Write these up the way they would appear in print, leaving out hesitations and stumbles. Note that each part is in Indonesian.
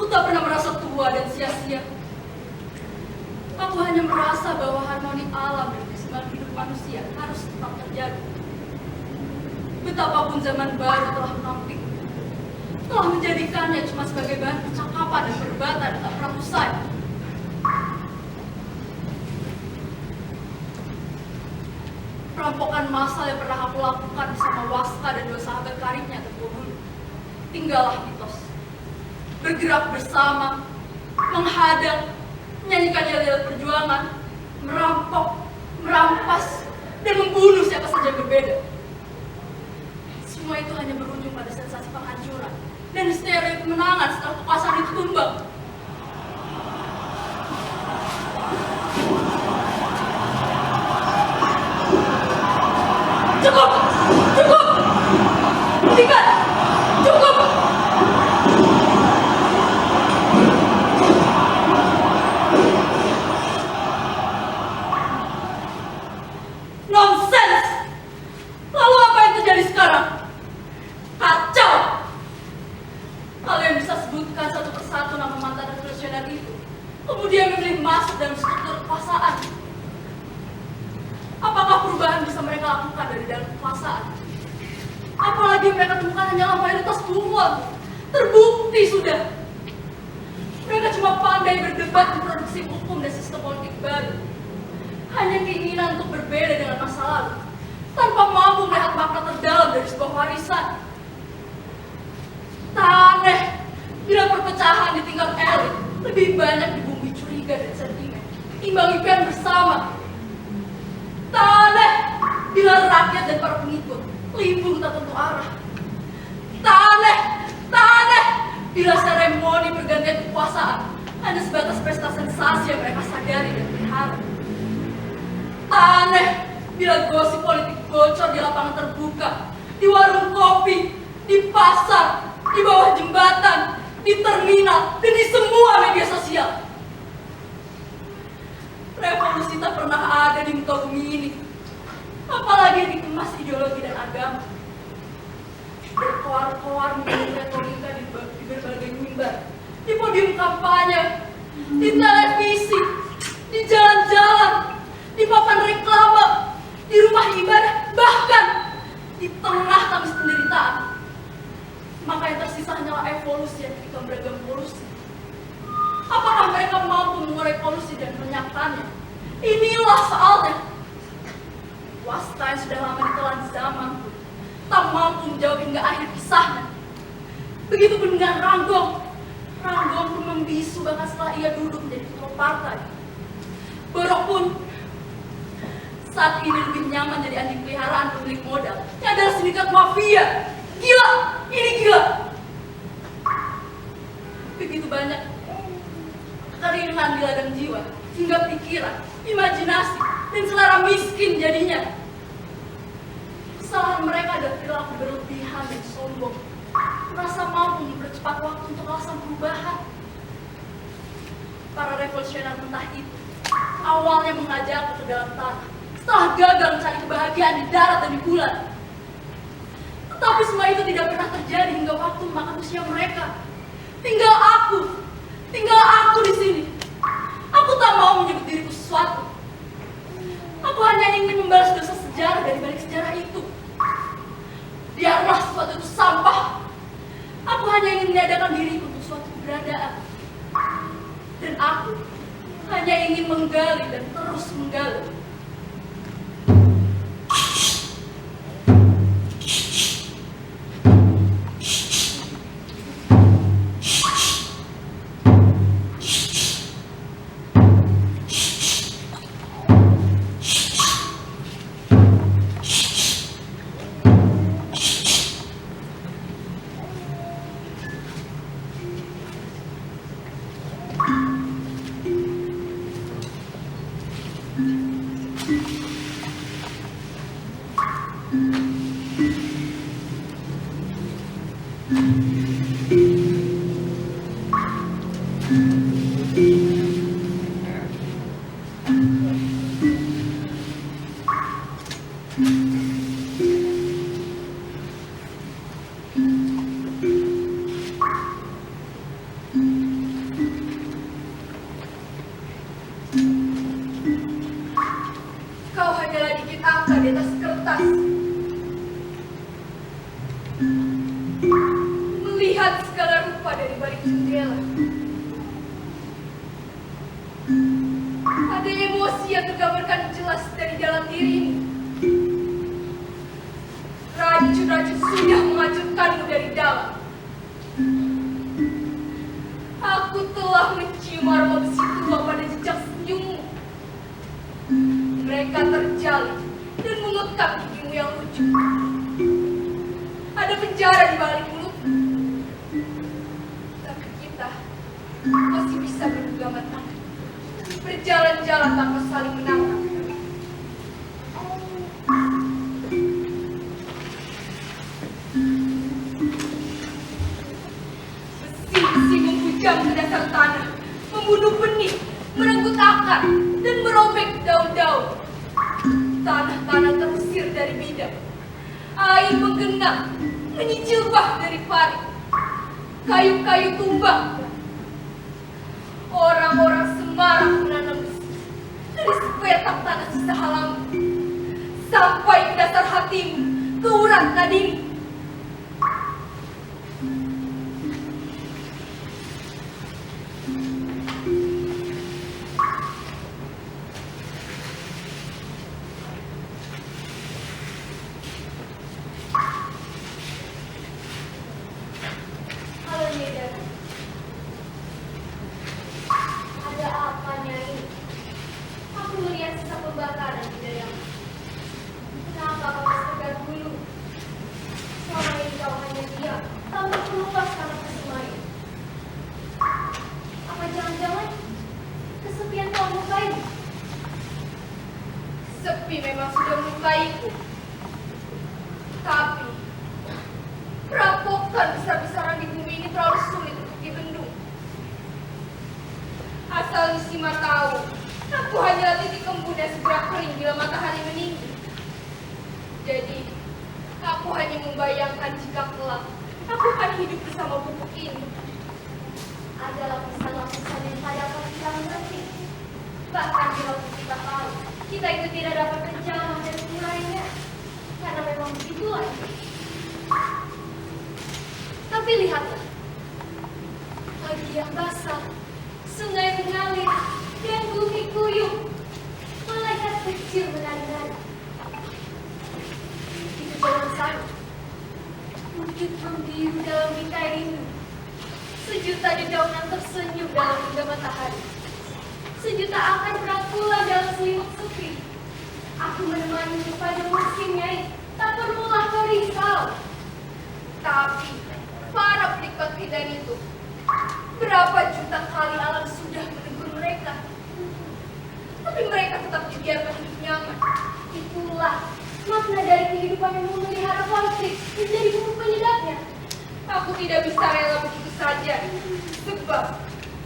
Aku tak pernah merasa tua dan sia-sia. Aku hanya merasa bahwa harmoni alam dan keseimbangan hidup manusia harus tetap terjaga. Betapapun zaman baru telah menampik, telah menjadikannya cuma sebagai bahan percakapan dan perdebatan tak pernah usai. Perampokan massal yang pernah aku lakukan bersama Waska dan dua sahabat karibnya terkubur. Tinggallah mitos. Bergerak bersama, menghadang, menyanyikan yel-yel perjuangan, merampok, merampas, dan membunuh siapa saja yang berbeda. Semua itu hanya berujung pada sensasi penghancuran dan histeria kemenangan setelah kekuasaan itu tumbang. Cukup! Cukup! Hentikan! Cukup! Nonsens! Lalu apa yang terjadi sekarang? Kacau! Kalian bisa sebutkan satu persatu nama mantan revolusioner itu, kemudian memilih masuk dalam struktur kekuasaan. Apakah perubahan bisa mereka lakukan dari dalam kekuasaan? Apalagi mereka temukan hanyalah mayoritas tunggal. Terbukti sudah. Mereka cuma pandai berdebat memproduksi hukum dan sistem politik baru. Hanya keinginan untuk berbeda dengan masa lalu, tanpa mampu melihat makna terdalam dari sebuah warisan. Tak aneh bila perpecahan di tingkat elit lebih banyak dibumbui curiga dan sentimen, timbang impian bersama. Tak aneh bila rakyat dan para pengikut limbung tak tentu arah. Tak aneh bila seremoni pergantian kekuasaan hanya sebatas pesta sensasi yang mereka sadari dan pelihara. Tak aneh bila gosip politik bocor di lapangan terbuka, di warung kopi, di pasar, di bawah jembatan, di terminal, dan di semua media sosial. Revolusi tak pernah ada di muka bumi ini, apalagi dikemas ideologi dan agama. Berkoar-koar menjadi retorika di berbagai mimbar, di podium kampanye, di televisi, di jalan-jalan, di papan reklame, di rumah ibadah, bahkan di tengah tangis penderitaan. Maka yang tersisa hanyalah evolusi yang ketika beragam polusi. Apakah mereka mampu mengurai polusi dan menyampaikannya? Inilah soalnya. Waska yang sudah lama ditelan zaman tak mampu menjawab hingga akhir kisahnya. Begitu pun dengan Ranggong. Ranggong pun membisu bahkan setelah ia duduk menjadi ketua partai. Borok pun saat ini lebih nyaman jadi anjing peliharaan pemilik modal yang adalah sindikat mafia. Gila! Ini gila! Begitu banyak keringan di ladang jiwa, hingga pikiran, imajinasi, dan selera miskin jadinya. Kesalahan mereka adalah perilaku berlebihan dan sombong, merasa mampu mempercepat waktu untuk alasan perubahan. Para revolusioner mentah itu awalnya mengajakku ke dalam tanah, setelah gagal mencari kebahagiaan di darat dan di bulan. Tetapi semua itu tidak pernah terjadi hingga waktu memakan usia mereka. Tinggal aku di sini. Aku tak mau menyebut diriku sesuatu. Aku hanya ingin membalas dosa sejarah dari balik sejarah itu. Biarlah sesuatu itu sampah. Aku hanya ingin meniadakan diriku untuk suatu keberadaan. Dan aku hanya ingin menggali dan terus menggali. melihat segala rupa dari balik jendela. Ada emosi yang tergambarkan jelas dari dalam dirimu. Racun-racun sudah menghancurkanmu dari dalam. Aku telah mencium aroma besi tua pada jejak senyummu. Mereka terjalin dan mengekang gigimu yang lucu. Ada penjara di balik mulutmu. Tapi kita masih bisa berpegangan tangan, berjalan-jalan tanpa saling menangkap. Besi-besi membujam ke dasar tanah, membunuh benih, merenggut akar, dan merobek daun-daun. Tanah-tanah terusir dari bidang. Air menggenang, menyicil bah dari parit. Kayu-kayu tumbang. Orang-orang semarak menanam besi dari sepetak tanah sisa halaman sampai ke dasar hatimu, ke urat nadimu. Halo Nyai. Ada apa Nyai? Aku melihat sisa pembakaran di dalam. Kenapa kau segar dulu? Selama ini kau hanya diam, tanpa kelupas karena kesemaian. Apa jangan-jangan kesepian kau melukai? Sepi memang sudah melukaiku. Tapi perampokan besar-besaran di bumi ini terlalu sulit untuk dibendung. Asal Nisima tahu, aku hanyalah titik embun yang segera kering bila matahari meninggi. Jadi, aku hanya membayangkan jika kelak aku akan hidup bersama bubuk ini. Ada lapisan-lapisan yang tak dapat kita mengerti. Bahkan bila kita tahu, kita itu tidak dapat menjamah dan mengurainya. Karena memang begitulah. Tapi lihatlah, pagi yang basah, sungai mengalir, dan bumi kuyup. Malaikat kecil menari-nari. Itu jalan sana. Bukit membiru dalam bingkai rindu. Sejuta dedaunan tersenyum dalam hingga matahari. Sejuta akan berangkulan dalam selimut sepi. Aku menemanimu pada musimnya. Tak perlulah kau risau. Tapi para penikmat keindahan itu, berapa juta kali alam sudah menegur mereka. Tapi mereka tetap dibiarkan hidup nyaman. Itulah makna dari kehidupan yang memelihara konflik menjadi bumbu penyedapnya. Aku tidak bisa rela begitu saja. Sebab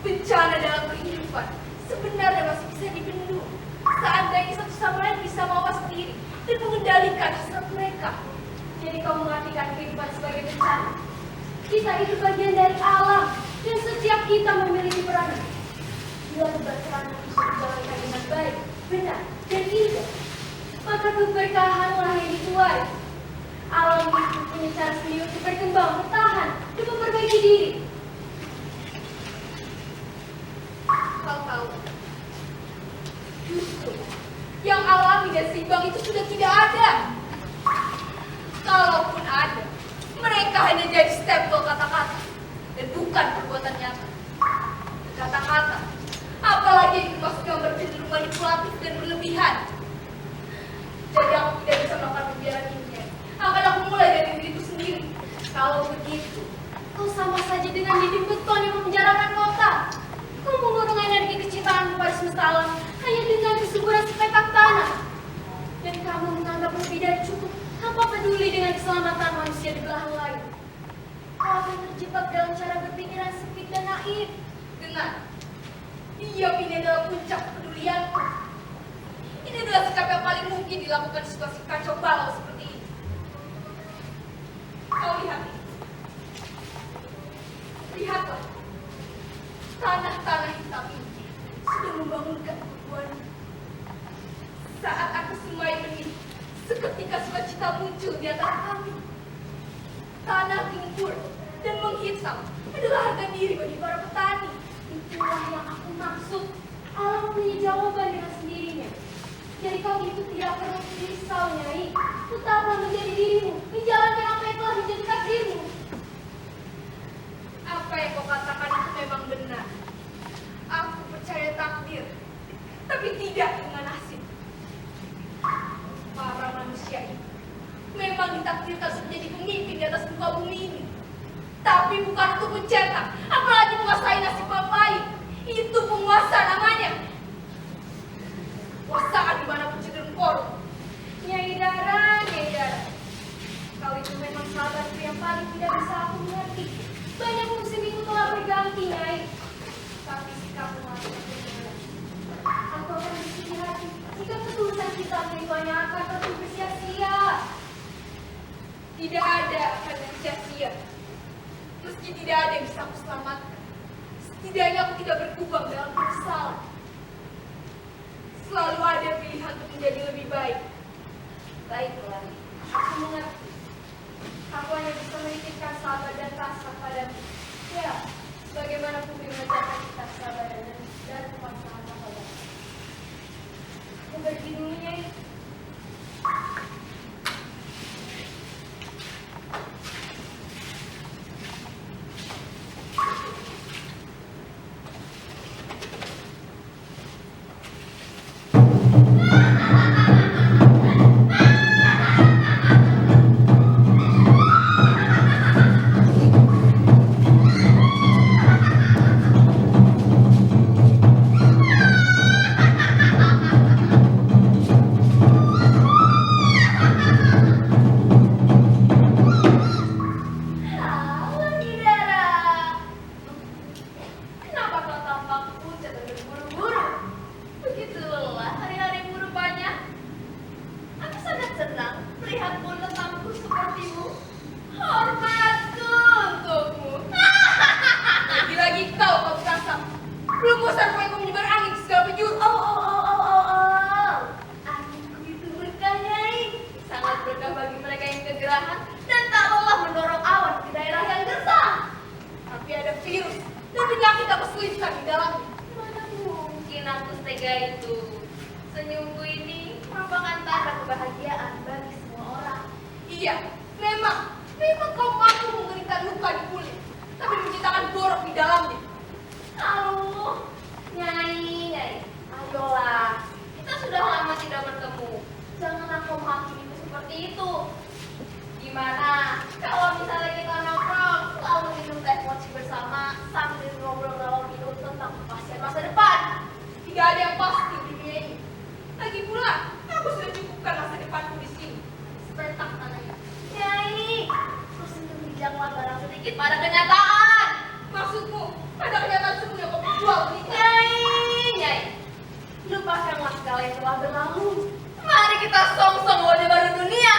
bencana dalam kehidupan sebenarnya masih bisa dibendung. Seandainya satu sama lain bisa mawas diri dan mengendalikan hasrat mereka. Jadi kau mengartikan kehidupan sebagai bencana. Kita itu bagian dari alam dan setiap kita memiliki peranan. Bila keberkahan bisa dijalankan dengan baik, benar, dan indah, maka keberkahanlah yang dituai. Alam itu punya cara sendiri untuk berkembang, bertahan, dan memperbaiki diri. Kau tahu, justru yang alami dan seimbang itu sudah tidak ada. Kalaupun ada, mereka hanya jadi stempel kata-kata dan bukan perbuatan nyata. Kata-kata, apalagi yang dimaksud gambar cenderung manipulatif dan berlebihan. Jadi aku tidak bisa melakukan pembiaran ini. Akan aku mulai dari diriku sendiri. Kalau begitu, kau sama saja dengan Didi Beton yang memenjarakan kota. Kau mengurung energi kecintaanmu pada semesta alam hanya dengan kesuburan sepetak tanah. Dan kamu menganggap lebih dari cukup tanpa peduli dengan keselamatan manusia di belahan lain. Kau akan terjebak dalam cara berpikir yang sempit dan naif. Dengar, diam ini adalah puncak kepedulianku. Ini adalah sikap yang paling mungkin dilakukan di situasi kacau balau seperti ini. Kau lihat ini. Lihatlah. Tanah-tanah hitam ini sudah membangunkan kekuatan. Saat aku semai benih, seketika sukacita muncul di antara kami. Tanah gempur dan menghilang. hitam adalah harga diri bagi para petani. Itulah yang aku maksud. Allah mempunyai jawaban dengan sendirinya. Jadi kau itu tidak perlu risau, Nyai. Tetaplah menjadi dirimu, menjalankan apa yang telah menjadi takdirmu. Apa yang kau katakan itu memang benar. Aku percaya takdir, tapi tidak dengan nasib. Para manusia ini memang ditakdirkan untuk menjadi pemimpin di atas muka bumi ini. Tapi bukan untuk mencetak, apalagi menguasai nasib pahit. Itu penguasa namanya. Kuasaan dimanapun cenderung korup. Nyai Dara, kau itu memang sahabatku yang paling tidak bisa aku mengerti. Banyak musim itu telah berganti, Nyai. Tapi sikapmu masih berbeda. Aku akan bersedih hati jika ketulusan kita itu hanya akan terus bersia-sia. Tidak ada akan yang sia-sia. Meski tidak ada yang bisa aku selamatkan, setidaknya aku tidak berkubang dalam kesalahan. Selalu ada pilihan untuk menjadi lebih baik. Baiklah, aku mengerti. Aku hanya bisa menitipkan sabar dan pasrah padamu. Ya, sebagaimana Publi mengajarkan kita sabar dan kepasrahan padamu. Aku pergi dulu, Nyai. Memang kau mampu memberikan luka di kulit, tapi menciptakan borok di dalamnya. Nyai, ayolah. Kita sudah lama tidak bertemu. Janganlah kau menghakimi seperti itu. Gimana kalau misalnya kita nongkrong, lalu minum teh mochi bersama sambil ngobrol ngalor ngidul tentang kepastian masa depan? Tidak ada yang pasti di dunia ini. Lagi pula, aku sudah cukupkan masa depanku di sini. Sepetak tanahnya. Nyai, tersenyum bijaklah barang sedikit pada kenyataan. Maksudmu, pada kenyataan semua yang kau jual ini. Nyai, lupakanlah segala yang telah berlalu. Mari kita song-song wajah baru dunia.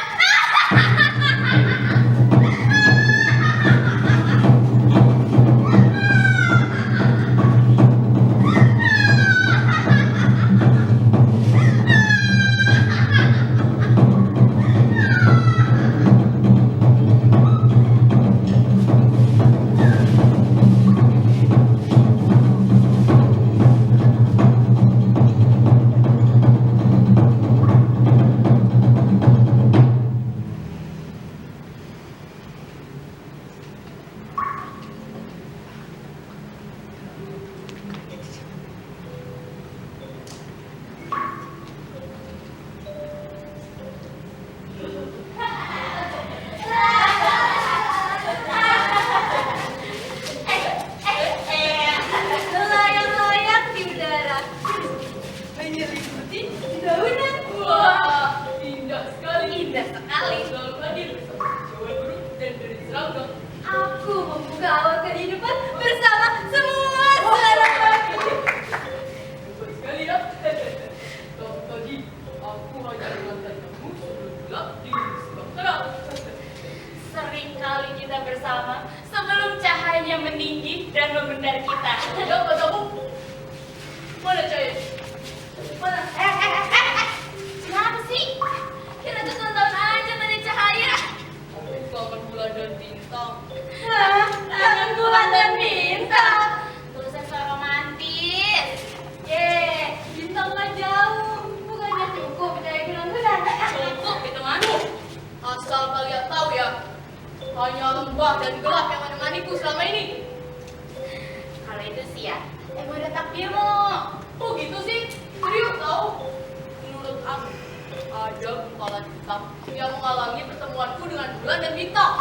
bulan dan bintang.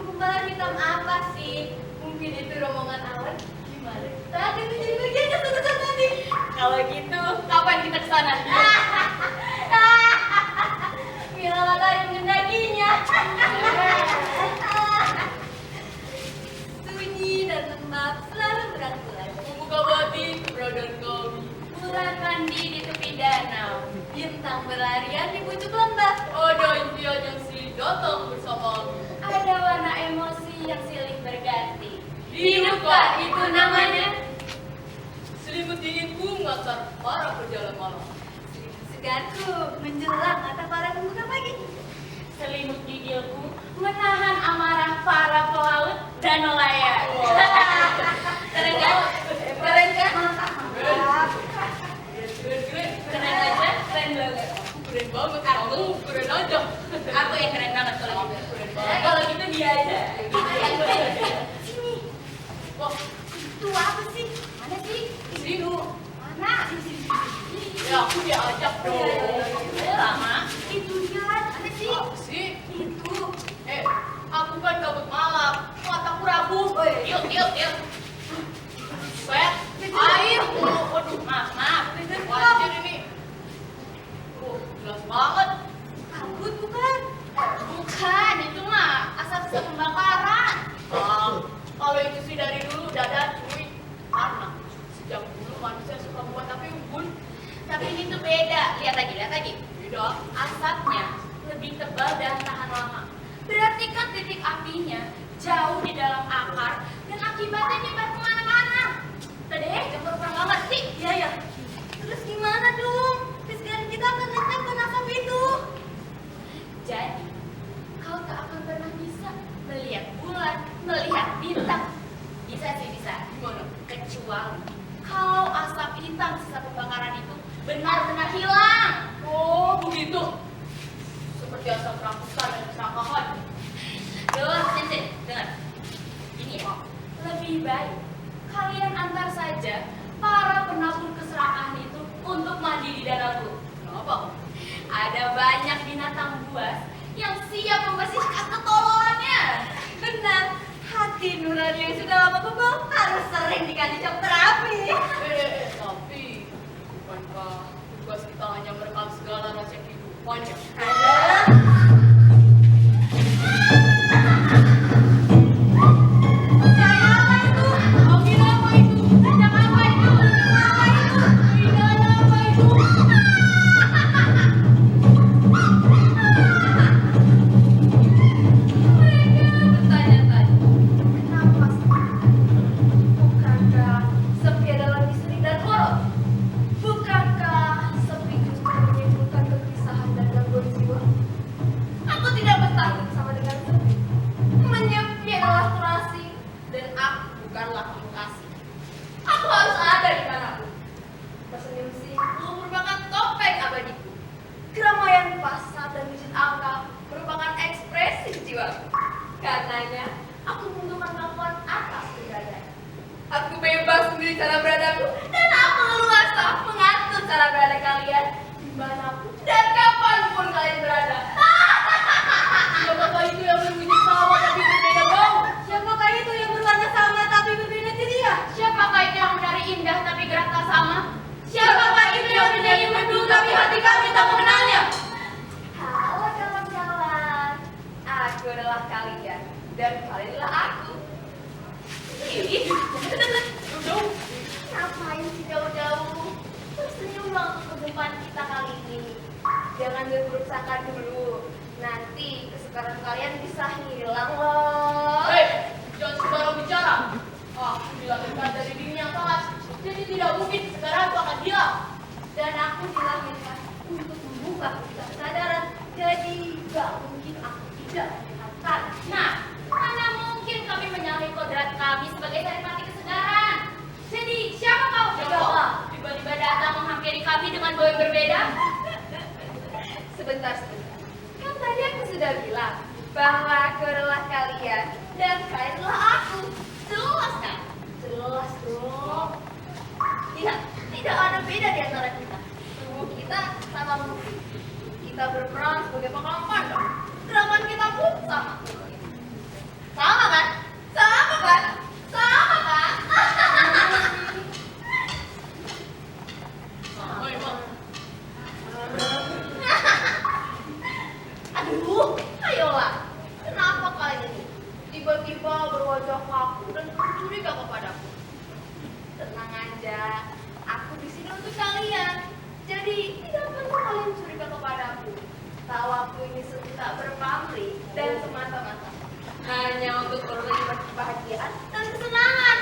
Gumpalan hitam apa sih? Mungkin itu rombongan awan. Gimana? Tadi itu jadi bagiannya satu tadi. Kalau gitu, kapan kita ke sana? Bila matahari mengendakinya. Sunyi dan lembab selalu berangkulan. Membuka batin keberadaan kami. Bulan mandi di tepi danau. Bintang berlarian di pucuk lembah. Ada impian yang silih datang bersamamu. Ada warna emosi yang silih berganti. Hidupkah itu namanya? Selimut dinginku mengantar para pejalan malam. Segarku menjelang mata para pemuda pagi. Selimut gigilku menahan amarah para pelaut dan nelayan. Keren kan? Keren kan? Keren. Keren aja, keren banget. Keren banget, kamu keren aja. Aku yang keren banget kalau gitu. Keren banget. Kalau gitu dia aja. Sini. Wah, Itu apa sih? Mana sih? sini. Mana? Ya, aku diajak dong. Lama. Itu dia. Mana sih? Apa sih? Itu. Aku kan kabut malam. Mataku rabun. Yuk, yuk, yuk. Wet, air. Waduh, Maaf. wajir ini. Jelas banget. Kabut bukan? Bukan, itu mah asap pembakaran. Kalau itu sih dari dulu udah ada cuy. Karena sejak dulu manusia suka membuat api unggun. Tapi ini tuh beda. Lihat lagi. Beda. Asapnya lebih tebal dan tahan lama. Berarti kan titik apinya jauh di dalam akar dan akibatnya nyebar kemana-mana. Tadi jangan pernah ngerti. Iya ya. Terus gimana dong? Sekarang kita akan menetapkan asap itu. Jadi, kau tak akan pernah bisa melihat bulan, melihat bintang. Bisa sih, bisa. Gimana? Kecuali kalau asap hitam sisa pembakaran itu benar-benar hilang. Oh, begitu. Seperti asap rambutan dan keserakahan. Sensei, dengar. Ini ya, lebih baik kalian antar saja para penabur keserakahan itu untuk mandi di danauku. Kenapa? Ada banyak binatang buas yang siap membersihkan ketololannya. Benar. Hati nurani yang sudah lama kebal harus sering dikasih cap terapi. Tapi bukankah tugas kita hanya merekam segala rahasia kehidupannya? Karenanya, aku membutuhkan kemampuan atas keberadaan. Aku bebas memilih cara beradaku. Dan aku leluasa mengatur cara berada kalian dimanapun dan kapanpun kalian berada. Siapakah itu yang berbunyi sama tapi berbeda bau? Siapakah itu yang berwarna sama tapi berbeda ceria? Siapakah itu yang menari indah tapi gerak tak sama? Siapakah itu yang bernyanyi merdu tapi hati kami tak mengenalnya? Halo kawan-kawan, aku adalah kalian dan kalian adalah aku. Ih, Jauh. Ngapain sih jauh-jauh? Tersenyumlah untuk perjumpaan kita kali ini. Jangan berburuk sangka dulu. Nanti kesukaran kalian bisa hilang loh. Hei, jangan sembarang bicara. Aku dilahirkan dari dinding yang keras, jadi tidak mungkin sekarang aku akan hilang. Dan aku dilahirkan untuk membuka kesadaran. Jadi gak mungkin aku tidak melihatkan. Nah, mana mungkin kami menyalahi kodrat kami sebagai saripati kesegaran. Jadi, siapa kau? Siapa? Tiba-tiba datang menghampiri kami dengan bau yang berbeda. Sebentar. Kan tadi aku sudah bilang bahwa aku adalah kalian dan kalian adalah aku. Jelas kan? Jelas dong. Tidak ada beda di antara kita. Tubuh kita sama mungkin. Kita berperan sebagai pangkalan pandang. Gerakan kita pun sama. hanya untuk berlipat kebahagiaan dan kesenangan.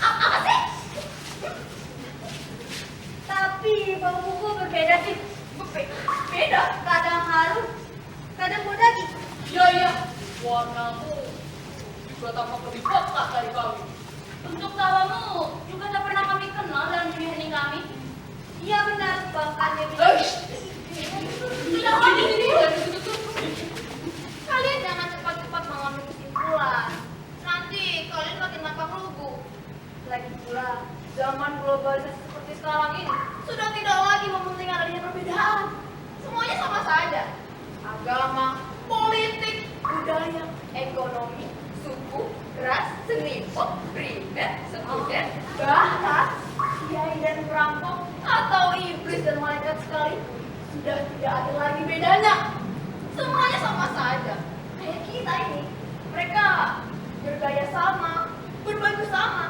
Apa sih? Tapi bau buku berbeda sih. Beda. Kadang harum, kadang bodaki. Iya, warnamu juga tampak lebih pekat dari kami. Untuk tawamu juga tak pernah kami kenal dalam dunia hening kami. Iya benar, bahkan dia Eh, bilang. Tidak ada di Kalian jangan cepat-cepat mengambil kesimpulan. Nanti kalian makin nampak lugu. Lagi pula, zaman globalisasi seperti sekarang ini Sudah tidak lagi mementingkan adanya perbedaan. Semuanya sama saja. Agama, politik, budaya, ekonomi, suku, ras, seni, primer, student, bahkan kiai dan perampok atau iblis dan malaikat sekalipun sudah tidak ada lagi bedanya. Semuanya sama saja. Kayak kita ini, mereka bergaya sama, berbaju sama.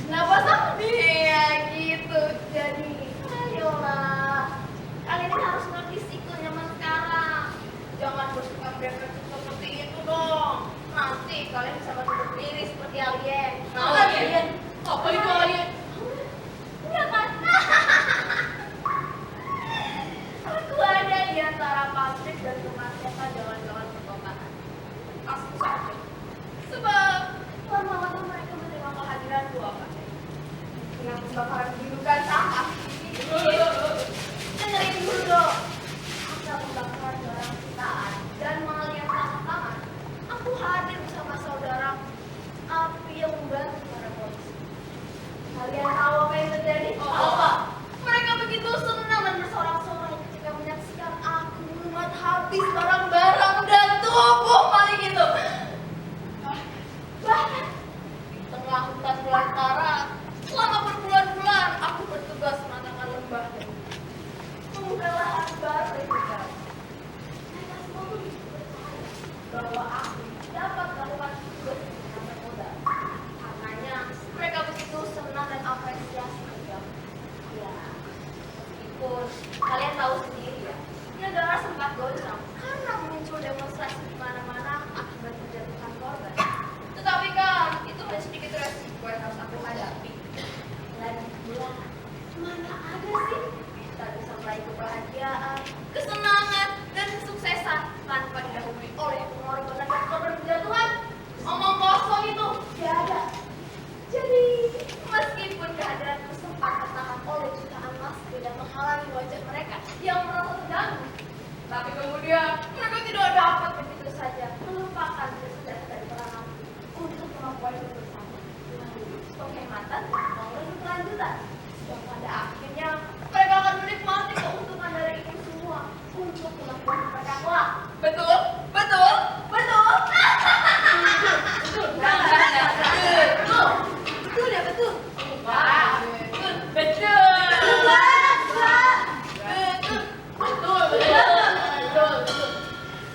Kenapa sama? Iya gitu. Jadi, ayolah. Kalian ini harus ngerti siklus zaman sekarang. Jangan bersikap defensif seperti itu dong. Nanti kalian bisa bertutur diri seperti alien. Alien? Apa itu alien? Iya kan? Aku ada di antara pabrik dan rumah siapa jalan-jalan perkotaan. Asli saja. Sebab lama-lama mereka menerima kehadiranku apa? Dengan pembakaran gundukan sampah. Dengerin dulu dong. Asal pembakaran barang sitaan dan mengalian tanah-tanah, aku hadir bersama saudara api yang membantu para polisi. Kalian tahu apa yang terjadi? Apa? Mereka begitu senang dan bersorak-sorai ketika menyaksikan aku memuat habis barang-barang dan tubuh paling itu. Bahkan di tengah hutan belantara, selama berbulan-bulan aku bertugas menatangkan lembah dan membuka lahan baru yang baru. Mereka semua begitu percaya bahwa aku dapat melakukan tugas dengan termudah. Karenanya mereka begitu senang dan apresiasi kerjaku. Ya, meskipun kalian tahu sendiri ya, negara sempat goncang karena muncul demonstrasi di mana-mana akibat menjatuhkan korban. Tetapi kan itu hanya sedikit resiko yang harus aku hadapi. Lagi pula, mana ada sih kita bisa meraih kebahagiaan, kesenangan, dan kesuksesan tanpa didahului oleh pengorbanan dan korban penjatuhan? Omong kosong itu tidak ada. Jadi, meskipun kehadiranku sempat tertahan oleh jutaan masker dan menghalangi wajah mereka yang merasa terganggu, tapi kemudian mereka tidak dapat begitu saja melupakan jejak dari peranganku untuk kemampuan hidup bersama melalui penghematan dan pembangunan berkelanjutan. Dan pada akhirnya mereka akan menikmati keuntungan dari itu semua untuk kemampuan mereka kelak. Betul? Betul? Betul? Betul. Betul. betul ya betul. Wah, betul. Betul.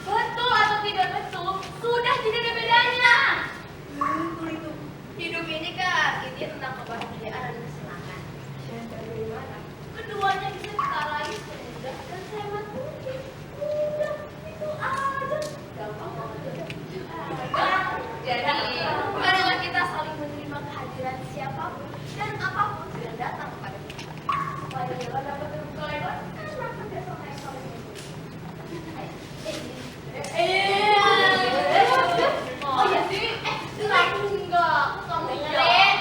Betul atau tidak betul, sudah tidak ada bedanya. Betul itu. Hidup ini kan intinya tentang kebahagiaan dan kesenangan. Dan bagaimana keduanya bisa kita raih semudah dan sehemat mungkin. Udah, itu aja. Gampang banget. Jadi, marilah kita saling menerima kehadiran siapapun dan apapun yang datang kepada kita. Supaya jalan dapat terbuka lebar karena kerjasama yang saling oh iya sih, dengar enggak? Kamu dengerin?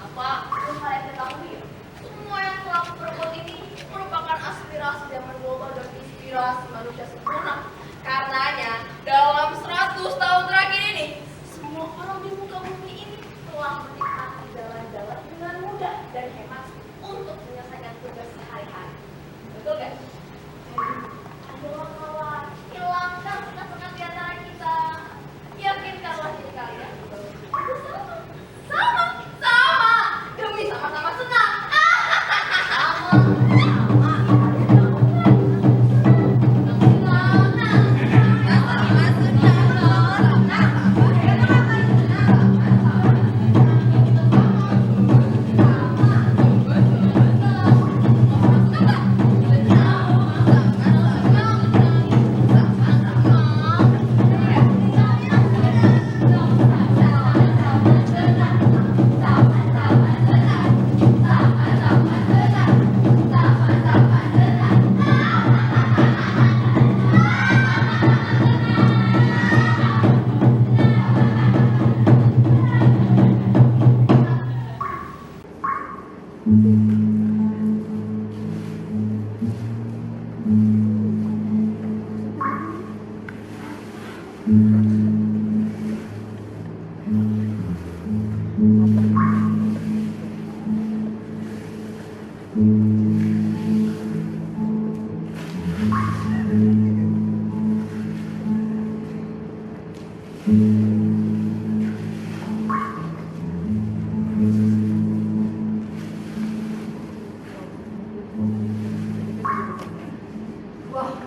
Apa? Belum kalian ketahui ya? Semua yang telah aku perbuat ini merupakan aspirasi zaman global dan inspirasi manusia sempurna. Karenanya, dalam 100 tahun terakhir ini, semua orang di muka bumi ini telah menikmati jalan-jalan dengan mudah dan hemat untuk menyelesaikan tugas sehari-hari. Betul kan? Ayolah kawan, hilangkan sekat-sekat di antara kita. Yakinkanlah diri kalian itu sama demi sama-sama senang. Wah,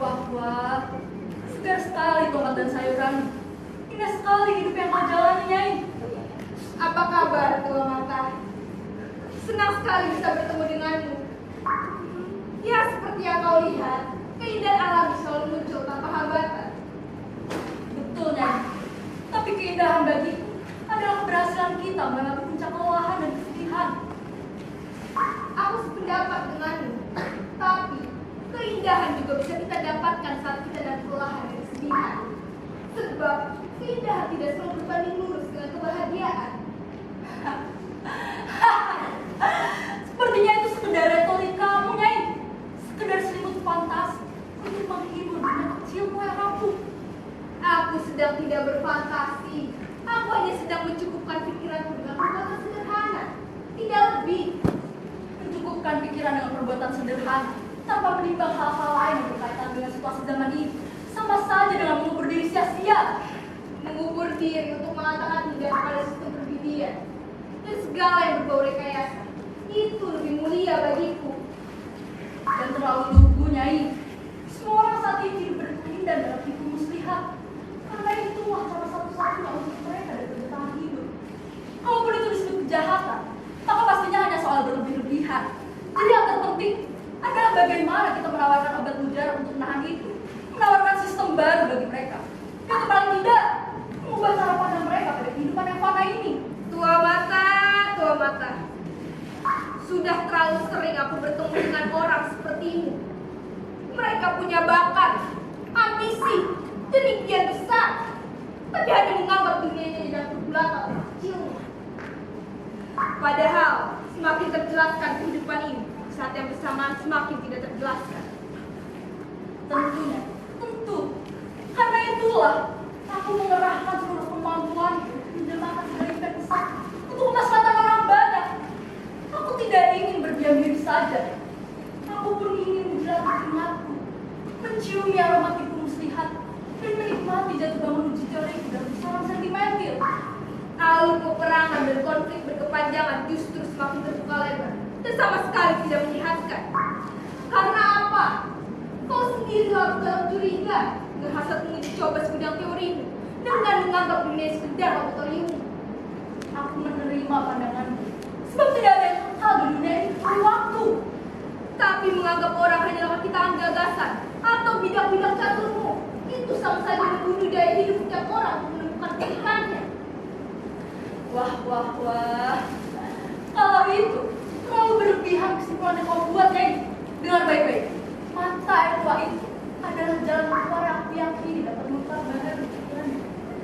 wah, wah. Segar sekali tomat dan sayuran. Indah sekali hidup yang kau jalani, Nyai. Apa kabar, Tua Mata? Senang sekali bisa bertemu denganmu. Ya, seperti yang kau lihat, keindahan alam selalu muncul tanpa hambatan. Betul, Nyai. Tapi keindahan bagiku adalah keberhasilan kita melewati puncak kelelahan dan kesedihan. Aku sependapat denganmu, tapi keindahan juga bisa kita dapatkan saat kita dalam kelelahan dan kesedihan. Sebab keindahan tidak selalu berbanding lurus dengan kebahagiaan. Sepertinya itu sekedar retorik kamu, Nyai. Sekedar selimut fantasi untuk menghibur dunia kecilmu yang rapuh. Aku sedang tidak berfantasi. Aku hanya sedang mencukupkan pikiranku dengan perbuatan sederhana. Tidak lebih. Mencukupkan pikiran dengan perbuatan sederhana tanpa menimbang hal-hal lain yang berkaitan dengan situasi zaman ini sama saja dengan mengubur diri sia-sia. Mengubur diri untuk mengatakan tidak pada sistem perbibian dan segala yang berbau rekayasa. Itu lebih mulia bagiku. Dan terlalu lugu, Nyai. Semua orang saat ini hidup berkelindan dalam tipu muslihat. Karena itulah cara satu-satunya untuk mereka dapat bertahan hidup. Kalaupun itu disebut kejahatan, maka pastinya hanya soal berlebih-lebihan. Jadi yang terpenting adalah bagaimana kita menawarkan obat mujarab untuk menahan itu. Menawarkan sistem baru bagi mereka. Yang paling tidak, mengubah cara pandang mereka pada kehidupan yang fana ini. Tua Mata, Tua Mata. Sudah terlalu sering aku bertemu dengan orang sepertimu. Mereka punya bakat, ambisi, dan impian besar. Tapi hanya menganggap dunianya tidak berbelakang kecilnya. Padahal semakin terjelaskan kehidupan ini, saat yang bersamaan semakin tidak terjelaskan. Tentunya, tentu. Karena itulah aku mengerahkan seluruh kemampuanku menjelmakan segala impian besar untuk kemaslahatan orang banyak. Aku tidak ingin berdiam diri saja. Aku pun ingin menjelaskan keringatku, menciumi aroma tipu muslihat, dan menikmati jatuh bangun uji teoriku dan persoalan sentimental. Alur peperangan dan konflik berkepanjangan justru semakin terbuka lebar dan sama sekali tidak menyehatkan. Karena apa? Kau sendiri larut dalam curiga dengan hasrat menguji coba sebidang teorimu dan dengan menganggap dunia sekedar laboratorium. Aku menerima pandanganmu, sebab tidak ada yang kekal di dunia ini kecuali waktu. Tapi menganggap orang hanyalah kitaan gagasan atau bidang-bidang caturmu, itu sama saja membunuh daya hidup setiap orang untuk menemukan pilihannya. Wah, wah, wah. Kalau itu, terlalu berlebihan kesimpulan yang kau buat, Nyai. Dengar baik-baik. Mata yang tua itu adalah jalan keluar yang aku yakini dapat mengubah banyak pikiran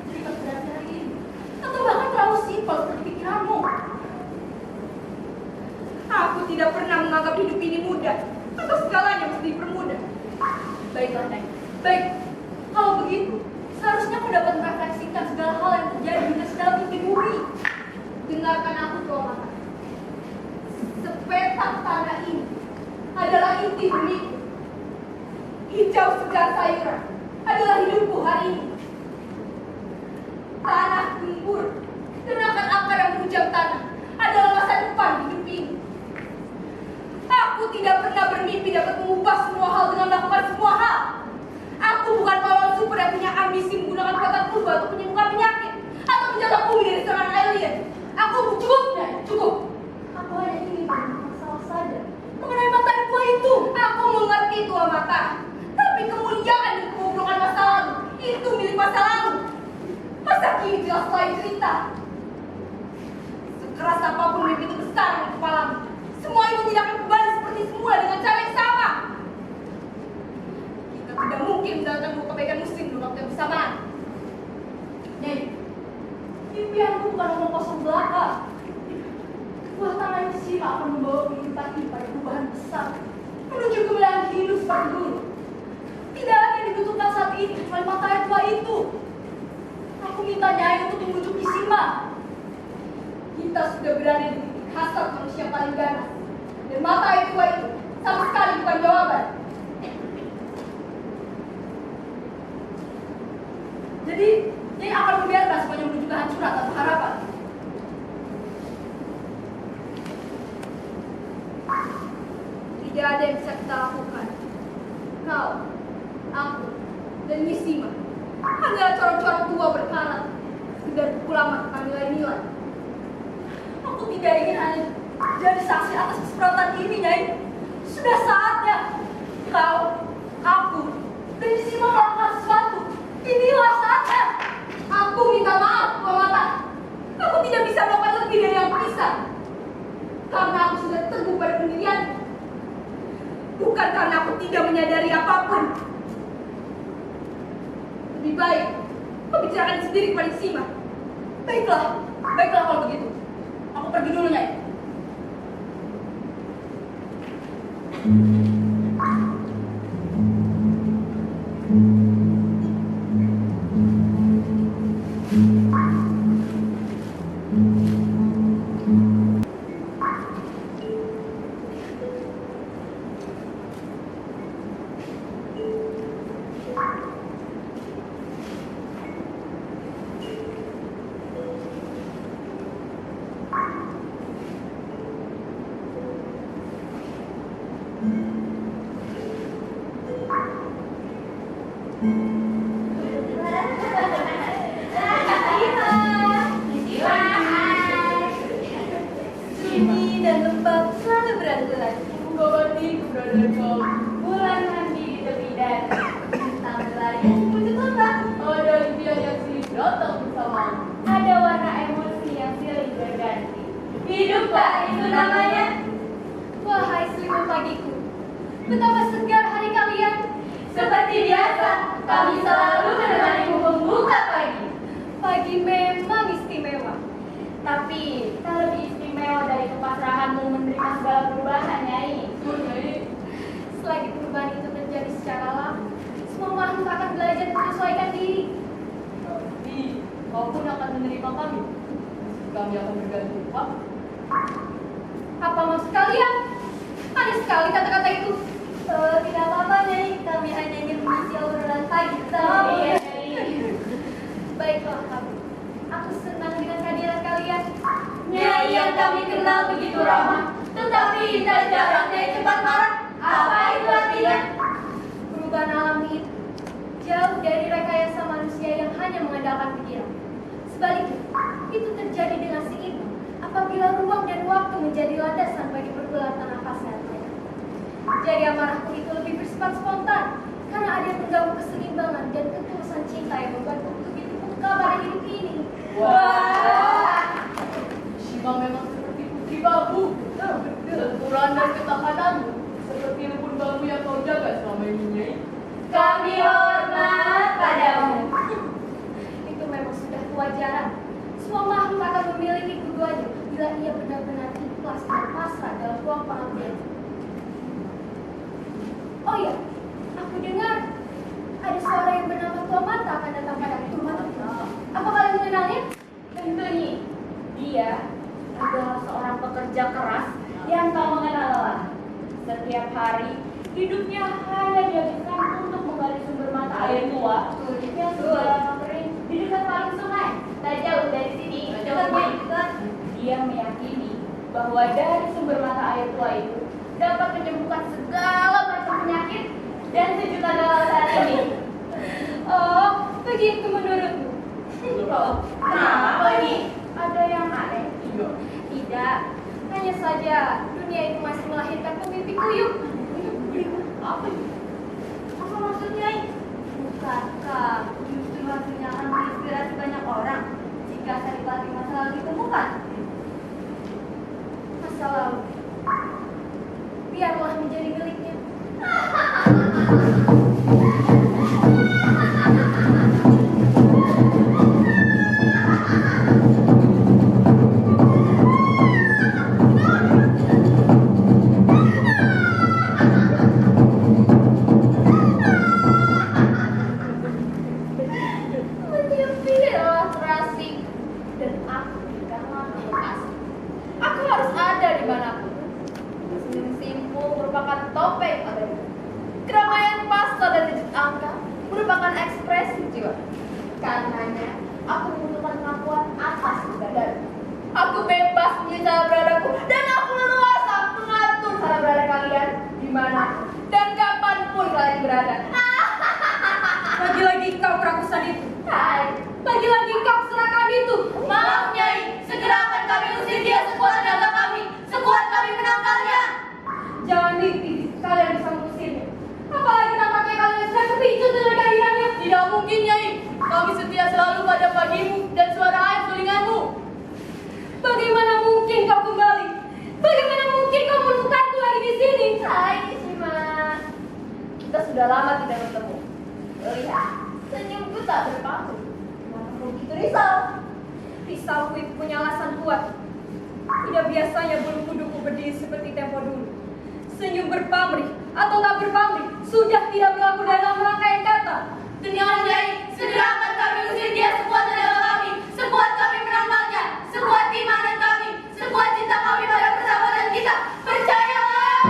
jadi keberadaan hari ini. Atau bahkan terlalu simpel seperti pikiranmu. Aku tidak pernah menganggap hidup ini mudah atau segalanya mesti dipermudah. Baiklah, Nyai. Baik. Kalau begitu, seharusnya aku dapat merefleksikan segala hal yang terjadi di dalam mimpi bumi. Dengarkan aku, Tua Mata. Sepetak tanah ini adalah inti bumiku. Hijau segar sayuran adalah hidupku hari ini. Tanah gembur dan akar yang menghujam tanah adalah masa depan hidup ini. Aku tidak pernah bermimpi dapat mengubah semua hal dengan melakukan semua hal. Aku bukan pahlawan super yang punya ambisi menggunakan kekuatan kubah untuk menyembuhkan penyakit atau menjaga bumi dari serangan alien. Aku cukup, Nyai, cukup. Aku hanya ingin masalah saja mengenai mata yang tua itu. Aku mengerti, Tua Mata. Tapi kemuliaan dan kegoblokan masa lalu itu milik masa lalu. Masa kini jelas lain cerita. Sekeras apapun mimpi itu besar di kepalamu, semua itu tidak akan kembali seperti semula dengan cara yang sama. Kita tidak mungkin menjalankan dua kebaikan musim dalam waktu yang bersamaan. Nyai, impianku bukan omong kosong belaka. Buah tanah yang sila akan membawa kehidupan ini pada perubahan besar menuju kemuliaan hidup seperti dulu. Tidak ada yang dibutuhkan saat ini kecuali mata yang tua itu. meminta Nyai untuk membujuk Isima. Kita sudah berada di titik hasrat manusia paling ganas. Dan mata air tua itu sama sekali bukan jawaban. Jadi, Nyai akan membiarkan semuanya menuju kehancuran tanpa harapan. Tidak ada yang bisa kita lakukan. Kau, aku, dan Misima adalah corong-corong tua berkarat. Sekedar buku lama tentang nilai-nilai. Aku tidak ingin hanya jadi saksi atas kesempatan ini, Nyai. Sudah saatnya kau, aku, dan Isima melakukan sesuatu. Inilah saatnya. Aku minta maaf, Tua Mata. Aku tidak bisa melakukan lebih dari yang bisa. Karena aku sudah teguh pada pendirianku. Bukan karena aku tidak menyadari apapun. Lebih baik kau bicarakan sendiri kepada Sima. Baiklah, baiklah kalau begitu. Aku pergi dulu, Nyai. Sunyi dan lembab selalu beraturan. Menggawati keberadaan kau. Bulan mandi di tepi danau. Bintang berlarian menuju lembah. Ada impian yang silih datang bersamamu. Ada warna emosi yang silih berganti. Hiduppah itu namanya. Wahai selimut pagiku, betapa segar hari kalian. Seperti biasa, kami selalu menemanimu membuka pagi. Pagi memang istimewa. Tapi tak lebih istimewa dari kepasrahanmu menerima segala perubahan, Nyai. Nyai, Selagi perubahan itu terjadi secara alami, semua makhluk akan belajar menyesuaikan diri. tapi kau pun akan menerima kami. Kami akan berganti rupa. Apa maksud kalian? Manis sekali kata-kata itu. Tidak apa-apa, Nyai. Kami hanya ingin mengisi obrolan pagi bersama. Iya, Baiklah kamu. Aku senang dengan kehadiran kalian. Nyai yang kami kenal begitu ramah, tetapi tak jarang Nyai cepat marah. Apa itu artinya? Perubahan alami itu jauh dari rekayasa manusia yang hanya mengandalkan pikiran. Sebaliknya, itu terjadi dengan seimbang apabila ruang dan waktu menjadi landasan bagi pergulatan nafas yang sehat. Jadi amarahku itu lebih bersifat spontan karena ada yang mengganggu keseimbangan dan ketulusan cinta yang membantu untuk dibuka pada hidup ini. Wah. Shima memang seperti putri bambu. Sempurna dan ketahananmu seperti rumpun bambu yang kau jaga selama ini, Nyai. Kami hormat padamu. Itu memang sudah kewajaran. Semua makhluk akan memiliki keduanya bila ia benar-benar ikhlas dan pasrah dalam ruang pengabdian. Oh iya, aku dengar ada seorang yang bernama Tua Mata akan datang pada Tua Mata. Apa kalian mengenalnya? Tentu, Nyi. Dia adalah seorang pekerja keras yang tak mengenal lelah. Setiap hari, hidupnya hanya dihabiskan untuk menggali sumber mata air tua yang sudah lama kering di dekat paling sungai. Tak jauh dari sini, dekat. Dia meyakini bahwa dari sumber mata air tua itu dapat menyembuhkan segala macam penyakit dan sejuta dalam saat ini. Oh, begitu menurutmu? Kenapa ini? Ada yang aneh? Iya. Tidak, hanya saja dunia itu masih melahirkan pemimpi kuyup. Apa itu? Apa maksudnya? Bukankah justru hasilnya akan menginspirasi banyak orang jika Saripati masa lalu ditemukan? Masa lalu, biarlah menjadi miliknya. Menyempilah juga. Karenanya, aku membutuhkan kemampuan atas badan. Aku bebas memilih cara beradaku dan aku leluasa mengatur cara berada kalian di mana dan kapanpun kalian berada. Lagi-lagi kau kerakusan itu. Hai, Lagi-lagi kau serahkan itu. maaf Nyai, segera akan kami usir dia sekuat tenaga kami, sekuat kami menangkalnya. Jangan mimpi kalian bisa mengusirnya. Apalagi tampaknya kalian sudah kepincut dengan kehadirannya. Tidak mungkin Nyai, kami setia selalu pada pagimu dan suara air selinganmu. Bagaimana mungkin kau kembali? Bagaimana mungkin kau menemukanku lagi di sini? Hai Nishima, kita sudah lama tidak bertemu. Lihat, senyumku tak berpaku. Kenapa kau begitu risau? Risauku itu punya alasan kuat. Tidak biasanya bulu kuduku berdiri seperti tempo dulu. Senyum berpamrih atau tak berpamrih sudah tidak berlaku dalam rangkaian kata. Tenang Nyai, segera akan kami usir dia sekuat tenaga kami, sekuat kami menangkalnya, sekuat keimanan kami, sekuat cinta kami pada persahabatan kita. Percayalah!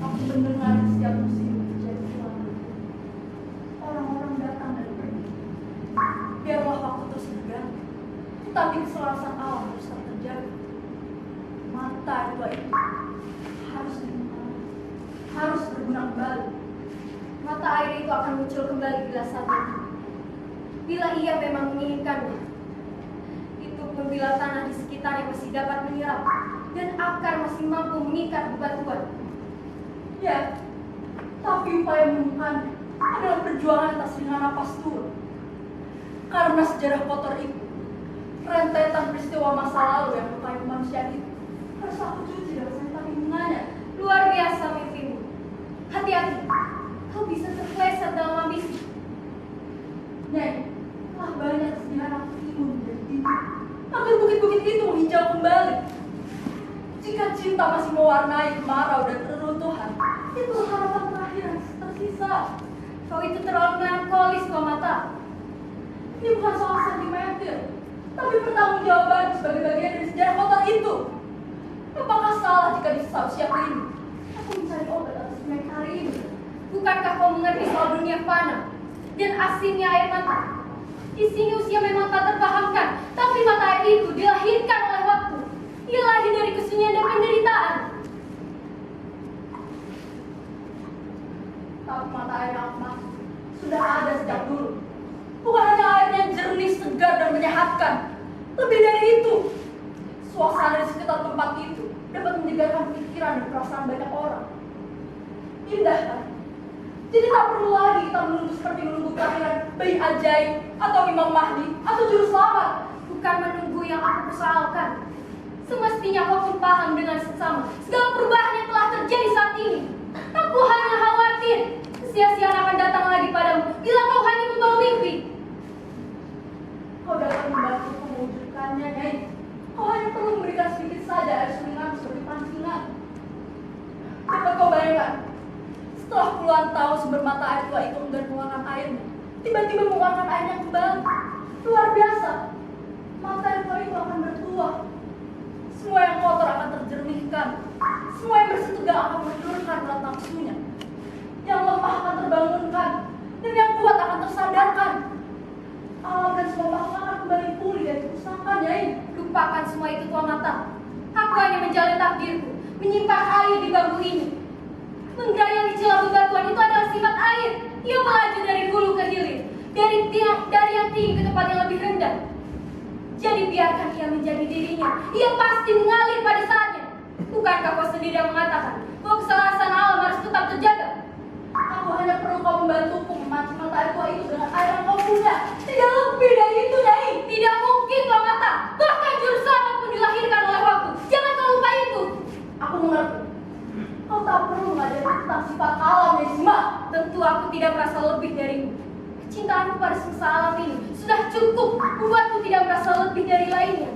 Aku mendengar di setiap musim terjadi selalu. Orang-orang datang dan pergi. Biarlah waktu terus berganti, tetapi keselarasan alam terus tak terjaga. Mata dua itu harus digunakan, harus berguna kembali. Mata air itu akan muncul kembali bila saatnya tiba. Bila ia memang menginginkannya. Itu pun bila tanah di sekitarnya masih dapat menyerap dan akar masih mampu mengikat bebatuan. Ya, tapi upaya menemukannya adalah perjuangan atas ringan napas tua. Karena sejarah kotor itu, rentetan peristiwa masa lalu yang melukai kemanusiaan itu, harus aku cuci dengan santai hubungannya. Luar biasa mimpimu. Hati-hati, kau bisa terpeleset dalam ambisi. Nyai, telah banyak kesedihan aku ingin menjadi titik agar bukit-bukit itu menghijau kembali. Jika cinta masih mewarnai kemarau dan reruntuhan, itu harapan terakhir yang tersisa. Kau itu terlalu melankolis, Mata. Ini bukan soal sentimental, tapi pertanggungjawaban sebagai bagian dari sejarah kotor itu. Apakah salah jika di saat siang ini aku mencari obat atas penyakit hari ini? Bukankah kau mengerti soal dunia fana dan asinnya air mata? Di sini usia memang tak terpahamkan, tapi mata air itu dilahirkan oleh waktu. Ia lahir dari kesunyian dan penderitaan. Tapi mata air yang aku maksud sudah ada sejak dulu. Bukan hanya air yang jernih, segar, dan menyehatkan. Lebih dari itu, suasana di sekitar tempat itu dapat menyegarkan pikiran dan perasaan banyak orang. Indah kan? Jadi tak perlu lagi kita menunggu seperti menunggu kehadiran bayi ajaib atau Imam Mahdi atau juru selamat. Bukan menunggu yang aku persoalkan. Semestinya kau pun paham dengan seksama segala perubahan yang telah terjadi saat ini. Aku hanya khawatir sia-sia akan datang lagi padamu bila kau hanya membawa mimpi. Kau dapat membantu mewujudkannya, Nyai. Kau hanya perlu memberikan sedikit saja air selingan seperti pancingan. Dapat kau bayangkan, setelah puluhan tahu sumber mata air tua itu enggan mengeluarkan airnya, tiba-tiba mengeluarkan airnya kembali. Luar biasa. Mata air tua itu akan bertuah. Semua yang kotor akan terjernihkan. Semua yang bersih tegak akan menurunkan rasa nafsunya. Yang lemah akan terbangunkan. Dan yang kuat akan tersadarkan. Alam dan semua makhluk akan kembali pulih dari kerusakan, Nyai. Lupakan semua itu, Tua Mata. Aku hanya menjalin takdirku, menyimpan air di bambu ini. Menggayang di celah bebatuan itu adalah sifat air. Ia melaju dari hulu ke hilir, dari yang tinggi ke tempat yang lebih rendah. Jadi biarkan ia menjadi dirinya. Ia pasti mengalir pada saatnya. Bukankah kau sendiri yang mengatakan bahwa keselarasan alam harus tetap terjaga? Aku hanya perlu kau membantuku memancing mata air tua itu dengan air yang kau punya. Tidak lebih dari itu, Nyai. Tidak mungkin, Tua Mata. Bahkan jurus selamat pun dilahirkan oleh waktu. Jangan kau lupa itu. Aku mengerti. Kau tak perlu mengajari tentang sifat alam, Yesima. Tentu aku tidak merasa lebih darimu. Kecintaanku pada semesta alam ini sudah cukup membuatku tidak merasa lebih dari lainnya.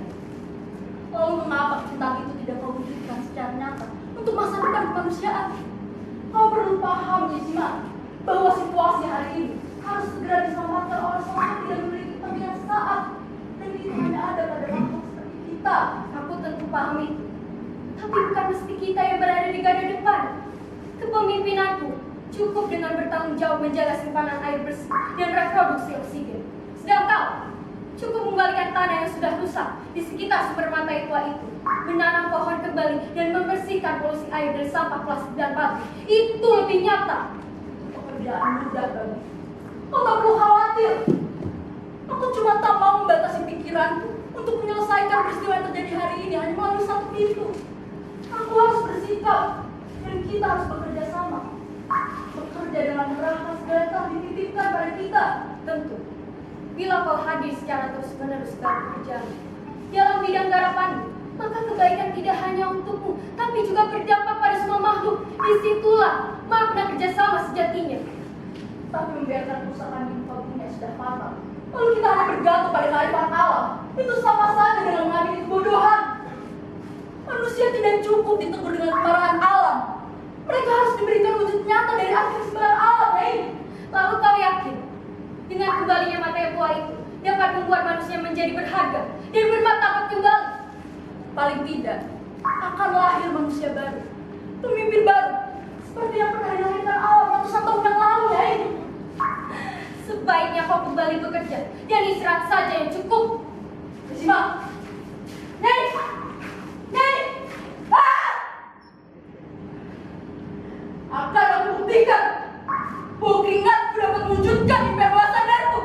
Lalu mengapa kecintaan itu tidak kau wujudkan secara nyata untuk masa depan kemanusiaan? Kau perlu paham, Yesima, bahwa situasi hari ini harus segera diselamatkan oleh seorang yang tidak memiliki kepentingan saat. Dan itu hanya ada pada makhluk seperti kita. Aku tentu paham itu. Tapi bukan mesti kita yang berada di garda depan. Kepemimpinanku cukup dengan bertanggung jawab menjaga simpanan air bersih dan reproduksi oksigen. Sedang kau cukup mengembalikan tanah yang sudah rusak di sekitar sumber mata tua itu, menanam pohon kembali dan membersihkan polusi air dari sampah plastik dan pabrik. Itu lebih nyata. Pekerjaan mudah bagi. Kau tak perlu khawatir. Aku cuma tak mau membatasi pikiranku untuk menyelesaikan peristiwa yang terjadi hari ini hanya melalui satu pintu. Aku harus bersikap dan kita harus bekerja sama. Bekerja dengan merahkan segala yang telah dititipkan pada kita. Tentu, bila kau hadir secara terus-menerus dalam pekerjaan dalam bidang garapanmu, maka kebaikan tidak hanya untukmu, tapi juga berdampak pada semua makhluk. Disitulah makna kerjasama sejatinya. Tapi membiarkan kerusakan di muka bumi yang sudah fatal, lalu kita hanya bergantung pada kearifan alam, itu sama saja dengan mengambil kebodohan. Manusia tidak cukup ditegur dengan kemarahan alam. Mereka harus diberikan wujud nyata dari akhir sebenarnya alam, Nyai. Lalu kau yakin dengan kembalinya mata yang tua itu dapat membuat manusia menjadi berharga dan bermartabat kembali? Paling tidak akan lahir manusia baru, pemimpin baru, seperti yang pernah dilahirkan alam ratusan tahun yang lalu, Nyai. Sebaiknya kau kembali bekerja dan istirahat saja yang cukup. Yesima, Nyai, Nyai, akan aku buktikan bahwa keringatku dapat mewujudkan impian bawah sadarku.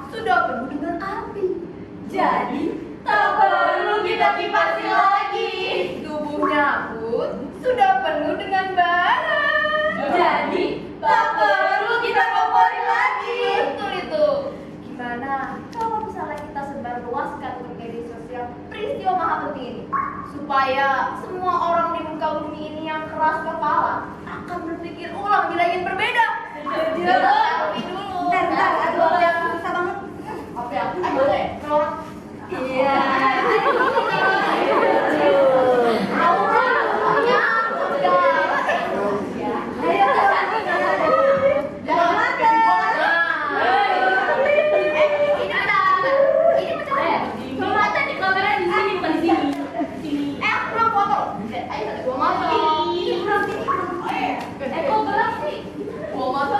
Sudah penuh dengan api. Jadi tak perlu kita kipasi lagi. Tubuhnya pun sudah penuh dengan bara. Jadi tak perlu kita kompori lagi. Betul itu. Gimana kalau misalnya kita sebarluaskan ke media sosial peristiwa maha penting ini, supaya semua orang di muka bumi ini yang keras kepala akan berpikir ulang bila ingin berbeda. Tapi dulu. Bentar, aduh, yang susah banget. Oke, boleh. Iya.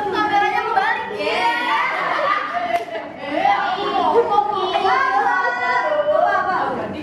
Kameranya kebalik ya. Jadi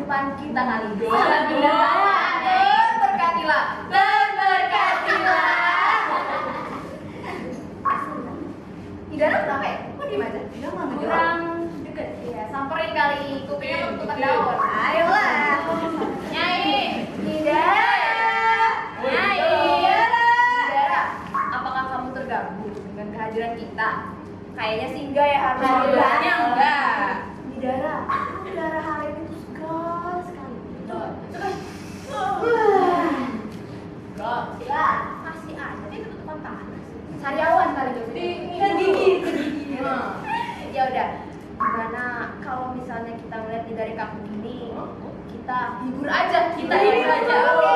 depan kita kali ini. Berberkatilah, berberkatilah. Idara kenapa ya? Kok diem aja? Kurang deket. Iya, samperin kali kupingnya tukar Oke. daun. Ayolah. Nyai, Idara. Nyai, Idara. Apakah kamu terganggu dengan kehadiran kita? Kayaknya sih enggak ya, Harta. Kayaknya enggak. Idara, udara hari ini tuh segar sekali. Ya, masih ada dia ketutupan panas. Sariawan kali jadi. Kan gigi. Ya udah. Gimana kalau misalnya kita melihat dari kampung ini, kita hibur aja. Kita hibur aja. Oke,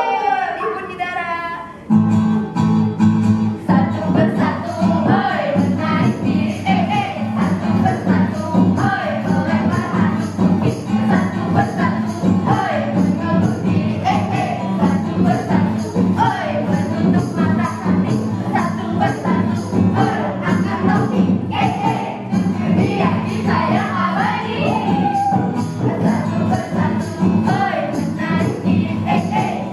hibur di darat. Satu persatu, oi, menarik diri, satu persatu, oi, melempar hati bukit. Satu persatu, oi, mengeluh diri, satu persatu, oi, menutup mata hati. Satu persatu, oi, angkat topi, dunia kita yang abadi. Satu persatu, oi, menarik diri,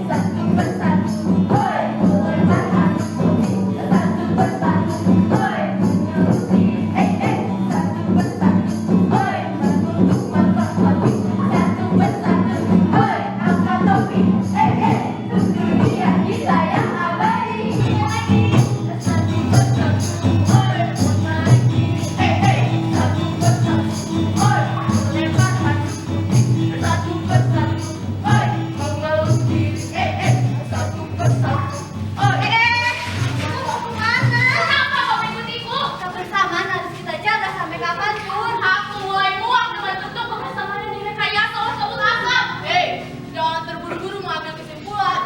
satu persatu, oi, melempar hati bukit. Satu persatu, oi, mengeluh diri, satu persatu, oi, menutup mata hati. Satu persatu, oi, angkat topi, untuk dunia kita yang abadi. Satu persatu, oi, menarik diri, satu persatu, oi, melempar hati bukit. Satu persatu, oi, mengeluh diri, satu persatu, oi. Kamu mau kemana? Kenapa kamu ikut-ikut? Kebersamaan harus kita jaga sampai kapanpun. Aku mulai muak dengan bentuk kebersamaan yang direkayasa oleh kabut asap. Jangan terburu-buru mengambil kesimpulan.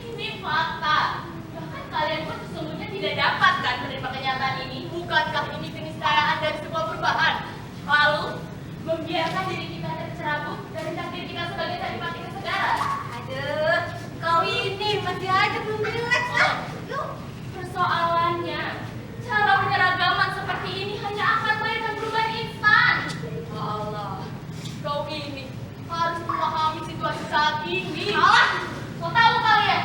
Ini fakta. Bahkan kalian pun sesungguhnya tidak dapat kan menerima kenyataan ini. Bukankah ini keniscayaan dari sebuah perubahan? Lalu, membiarkan diri kita tercerabut dari takdir kita sebagai adipati kesegaran. Aduh, kau ini masih aja belum rileks. Yuk, persoalannya, cara penyeragaman seperti ini hanya akan melahirkan perubahan instan. Allah, kau ini harus memahami situasi saat ini. Kau tahu kalian?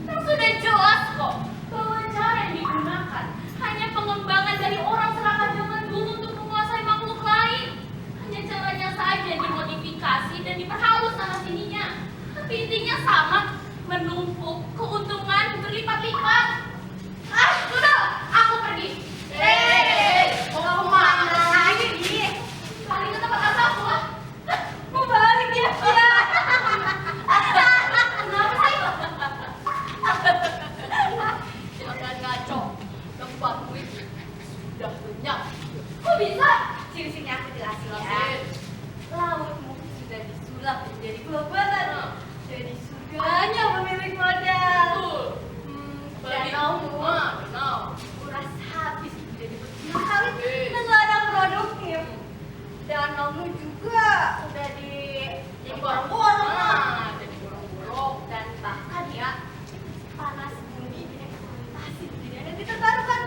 Kan sudah jelas kok bahwa cara yang digunakan hanya pengembangan dari orang serakah zaman dulu untuk menguasai makhluk lain. Hanya caranya saja dimodifikasi dan diperhalus sana sininya. Tapi intinya sama, menumpuk keuntungan berlipat-lipat. Sudah, aku pergi. Kau mau kemana lagi? Balik ke tempat asalku lah. Mau balik ya? Kenapa sih? Jangan ngaco. Tempatku itu sudah lenyap. Kok bisa? Sini-sini aku jelasin ya. Jelasin. Lautmu sudah disulap menjadi buah-buahan. Jadi surganya pemilik modal. Danaumu kuras habis menjadi perkebunan sawit dan ladang produktif. Danaumu juga sudah jadi borong-borong. Jadi borong-borong. Dan bahkan ya panas bumi dieksploitasi menjadi energi terbarukan.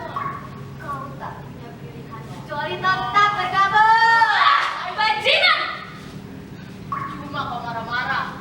Kau tak punya pilihan kecuali tetap bergabung. Bajingan! Cuma kau marah-marah.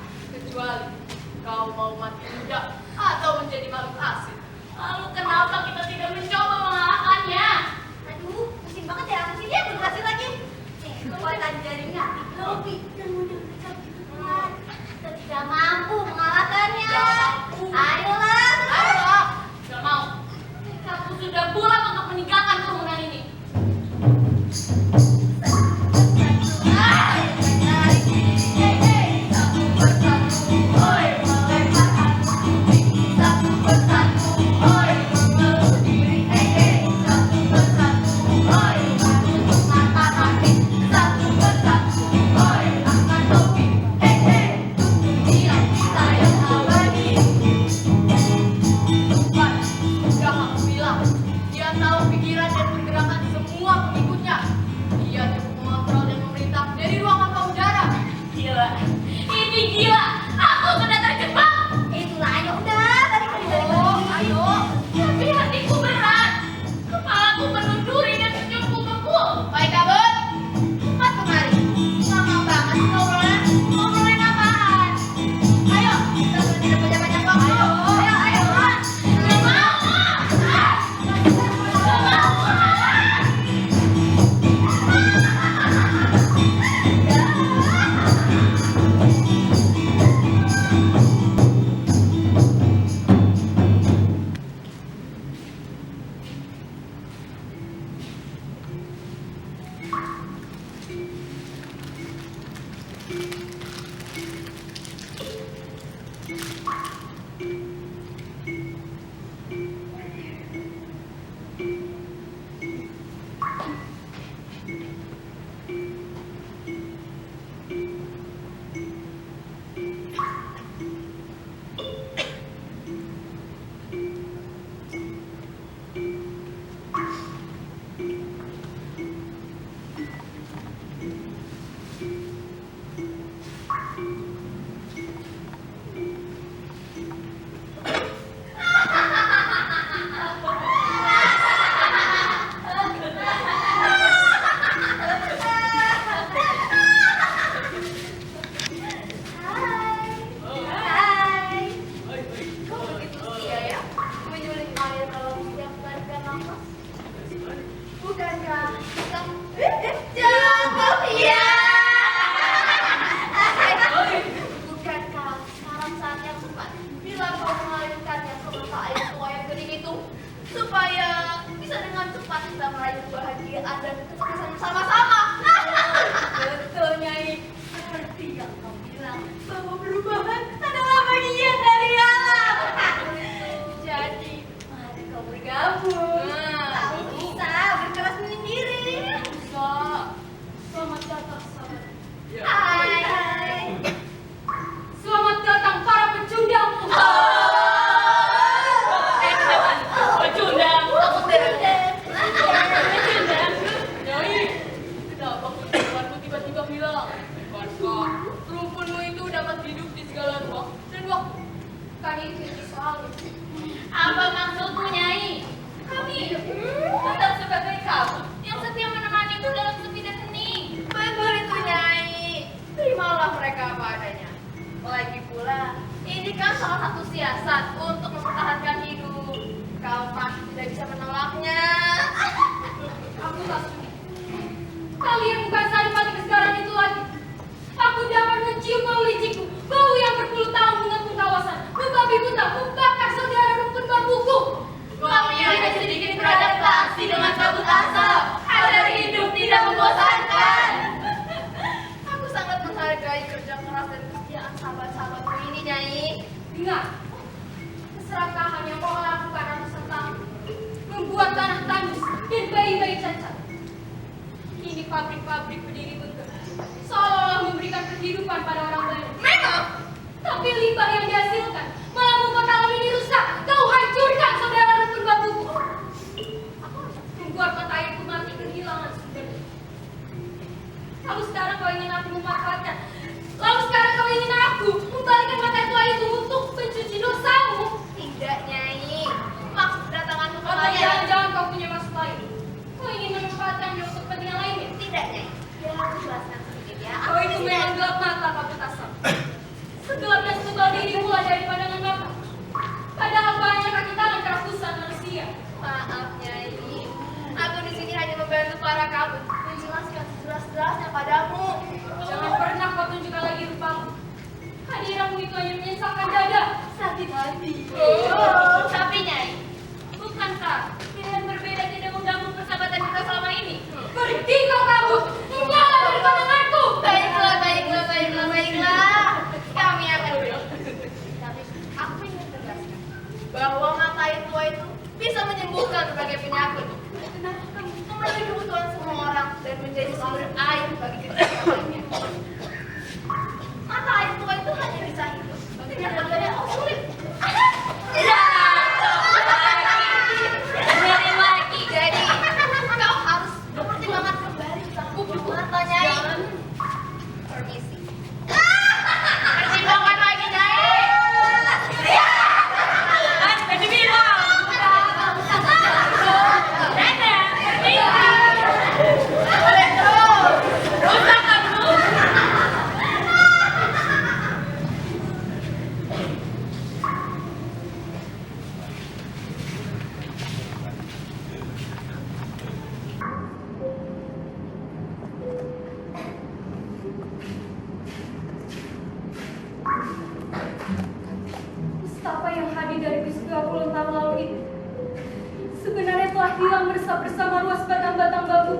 Bersama ruas batang-batang bambu.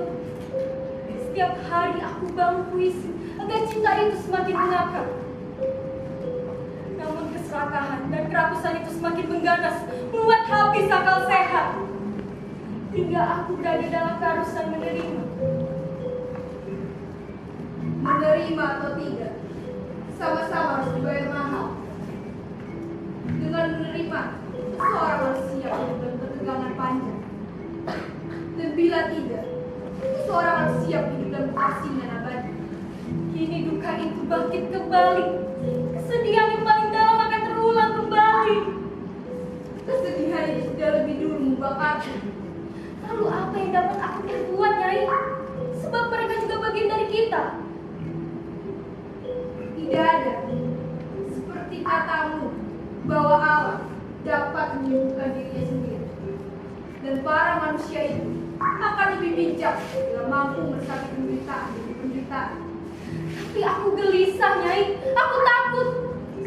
Setiap hari aku bangun puisi, agar cinta itu semakin mengakar. Namun keserakahan dan kerakusan itu semakin mengganas, membuat habis akal sehat. Hingga aku berada dalam keharusan menerima. Menerima atau tidak, sama-sama harus dibayar mahal. Dengan menerima, seorang manusia hidup dalam ketegangan panjang. Dan bila tidak, seorang harus siap hidup dalam keasingan abadi. Kini duka itu bangkit kembali. Kesedihan yang paling dalam akan terulang kembali. Kesedihan itu sudah lebih dulu membakarku. Lalu apa yang dapat aku perbuat, Nyai? Sebab mereka juga bagian dari kita. Tidak ada. Seperti katamu, bahwa Allah dapat menyembuhkan dirinya sendiri. Dan para manusia itu akan lebih bijak bila mampu meresapi penderitaan demi penderitaan. Tapi aku gelisah, Nyai. Aku takut.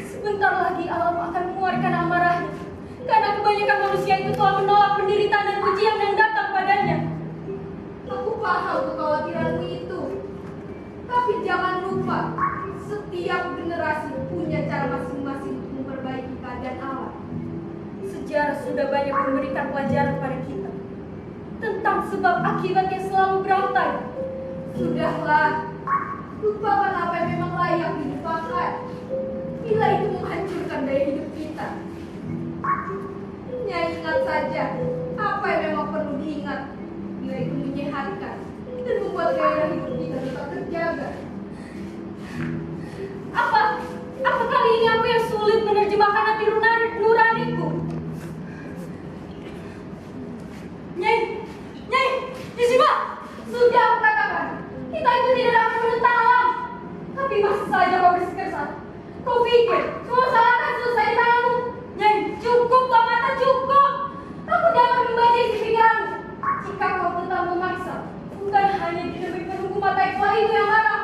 Sebentar lagi alam akan mengeluarkan amarahnya. Karena kebanyakan manusia itu telah menolak penderitaan dan ujian yang datang padanya. Aku paham kekhawatiranmu itu. Tapi jangan lupa, setiap generasi punya cara masing-masing untuk memperbaiki keadaan alam. Sejarah sudah banyak memberikan pelajaran pada kita tentang sebab akibat yang selalu berantai. Sudahlah, lupakan apa yang memang layak dilupakan. Bila itu menghancurkan daya hidup kita. Nyai ingat saja, apa yang memang perlu diingat. Bila itu menyehatkan dan membuat gairah hidup kita tetap terjaga. Apa kali ini aku yang sulit menerjemahkan hati nuraniku? Nyai, Yusima, sudah aku katakan, kita itu tidak dapat menentang alam. Tapi masih saja kau bersikeras. Kau pikir semua salah akan selesai di tanganmu? Nyai, cukup, Mata, cukup. Aku dapat membaca isi pikiranmu. Jika kau tetap memaksa, bukan hanya tidak menunggu mata itu yang marah,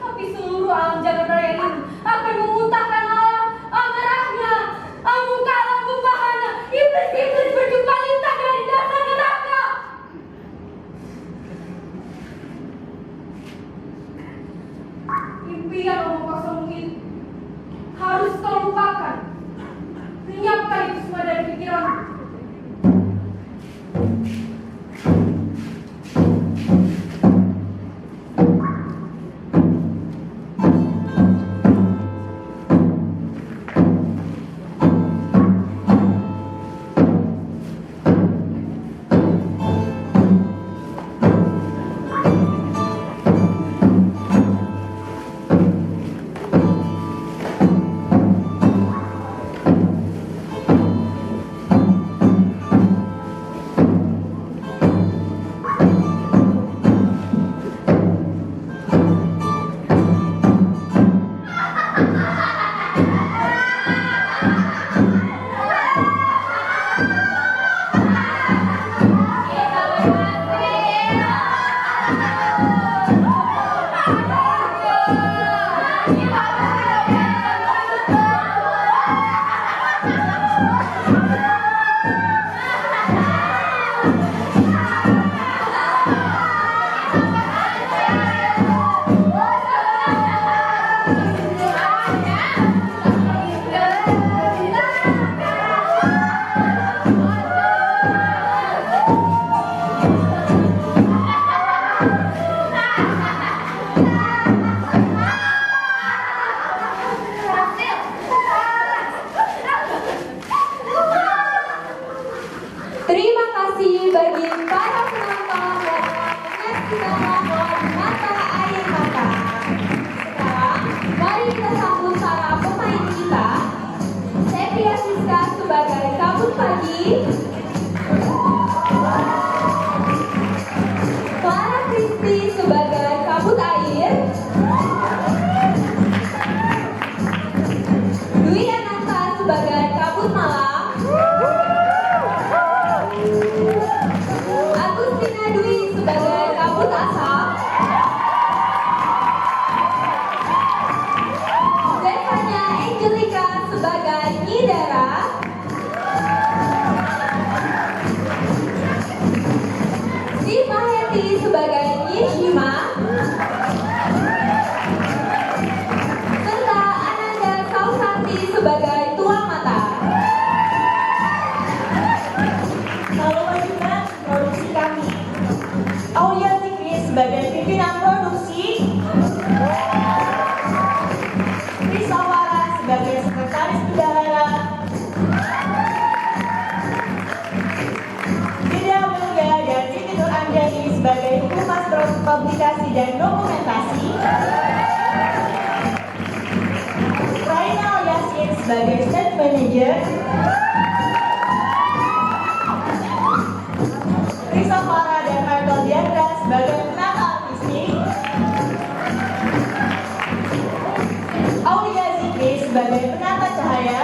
tapi seluruh alam jagat raya ini akan memuntahkan amarahnya. Amuka alam pembahana, iblis berjumpa lintah dari dasar neraka. Impian omong kosongmu itu harus kau lupakan. Lenyapkan itu semua dari pikiranmu. publikasi dan dokumentasi, Raina Yasin sebagai Stage Manager, Risa Farah dan Michael Diandra sebagai penata artistik, Aulia Zikri sebagai penata cahaya,